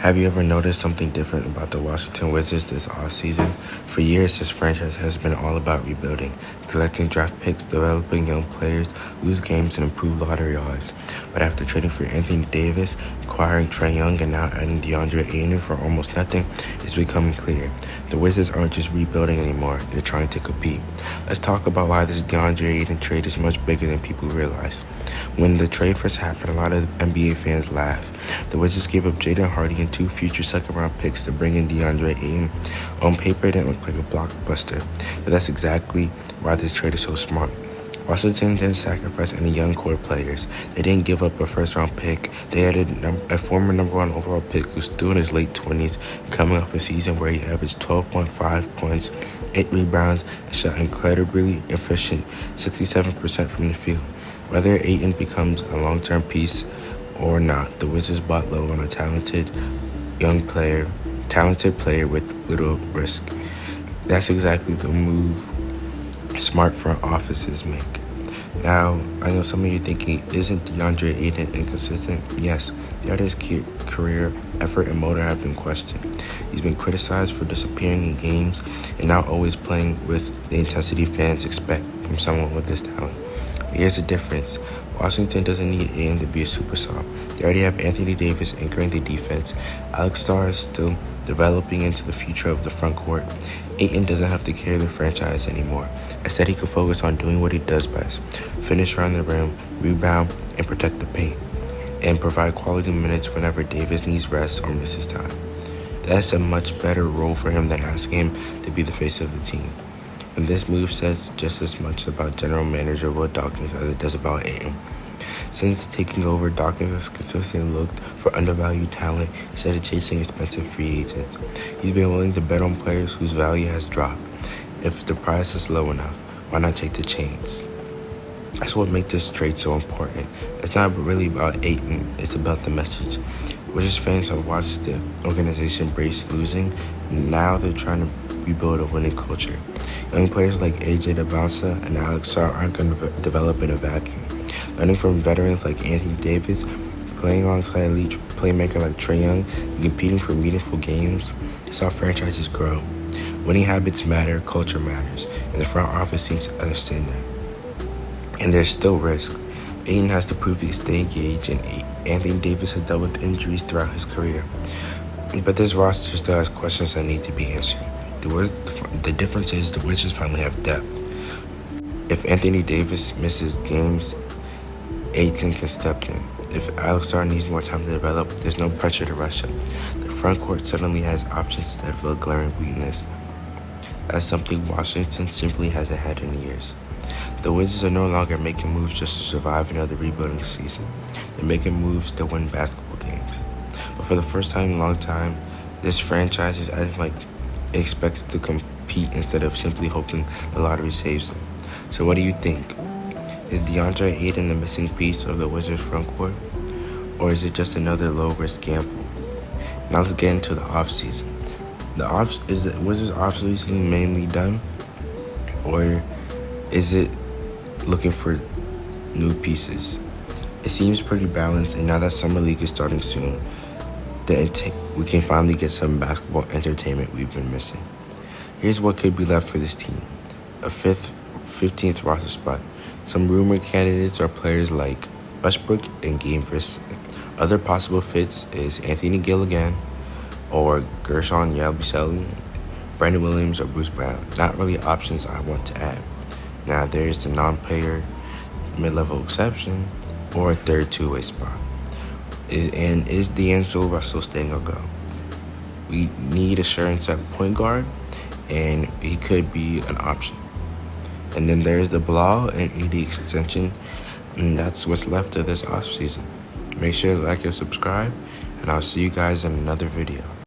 Have you ever noticed something different about the Washington Wizards this offseason? For years, this franchise has been all about rebuilding, collecting draft picks, developing young players, lose games, and improve lottery odds. But after trading for Anthony Davis, acquiring Trae Young, and now adding Deandre Ayton for almost nothing, it's becoming clear. The Wizards aren't just rebuilding anymore, they're trying to compete. Let's talk about why this Deandre Ayton trade is much bigger than people realize. When the trade first happened, a lot of NBA fans laughed. The Wizards gave up Jaden Hardy and 2 future second-round picks to bring in Deandre Ayton. On paper, it didn't look like a blockbuster, but that's exactly why this trade is so smart. Washington didn't sacrifice any young core players. They didn't give up a first-round pick. They added a former number 1 overall pick who's still in his late 20s, coming off a season where he averaged 12.5 points, 8 rebounds, and shot incredibly efficient 67% from the field. Whether Ayton becomes a long-term piece or not, the Wizards bought low on a talented player with little risk. That's exactly the move smart front offices make. Now, I know some of you thinking, isn't DeAndre Ayton inconsistent? Yes, the artist's career, effort, and motor have been questioned. He's been criticized for disappearing in games and not always playing with the intensity fans expect from someone with this talent. But here's the difference. Washington doesn't need Ayton to be a superstar. They already have Anthony Davis anchoring the defense. Alex Sarr is still developing into the future of the front court. Ayton doesn't have to carry the franchise anymore. Instead, he can focus on doing what he does best: finish around the rim, rebound, and protect the paint, and provide quality minutes whenever Davis needs rest or misses time. That's a much better role for him than asking him to be the face of the team. And this move says just as much about general manager Will Dawkins as it does about Ayton. Since taking over, Dawkins has consistently looked for undervalued talent instead of chasing expensive free agents. He's been willing to bet on players whose value has dropped. If the price is low enough, why not take the chance? That's what makes this trade so important. It's not really about Ayton, it's about the message. Wizards fans have watched the organization brace losing, and now they're trying to rebuild a winning culture. Young players like AJ DeBounce and Alex Sarr aren't going to develop in a vacuum. Learning from veterans like Anthony Davis, playing alongside elite playmaker like Trae Young, and competing for meaningful games, that's how franchises grow. Winning habits matter, culture matters, and the front office seems to understand that. And there's still risk. Ayton has to prove he can stay engaged, and Anthony Davis has dealt with injuries throughout his career. But this roster still has questions that need to be answered. The difference is the Wizards finally have depth. If Anthony Davis misses games, Ayton can step in. If Alex Sarr needs more time to develop, there's no pressure to rush him. The front court suddenly has options instead of a glaring weakness. That's something Washington simply hasn't had in years. The Wizards are no longer making moves just to survive another rebuilding season. They're making moves to win basketball games. But for the first time in a long time, this franchise is acting like it expects to compete instead of simply hoping the lottery saves them. So what do you think? Is DeAndre Ayton the missing piece of the Wizards front court? Or is it just another low-risk gamble? Now let's get into the offseason. Is the Wizards offseason mainly done? Or is it looking for new pieces? It seems pretty balanced, and now that Summer League is starting soon, we can finally get some basketball entertainment we've been missing. Here's what could be left for this team: a 15th roster spot. Some rumored candidates are players like Westbrook and Gainvest. Other possible fits is Anthony Gilligan or Gershon Yabusele, Brandon Williams, or Bruce Brown. Not really options I want to add. Now there's the non-player mid-level exception or a third two-way spot. And is D'Angelo Russell staying or go? We need assurance at point guard, and he could be an option. And then there's the Blau and AD extension, and that's what's left of this offseason. Make sure to like and subscribe, and I'll see you guys in another video.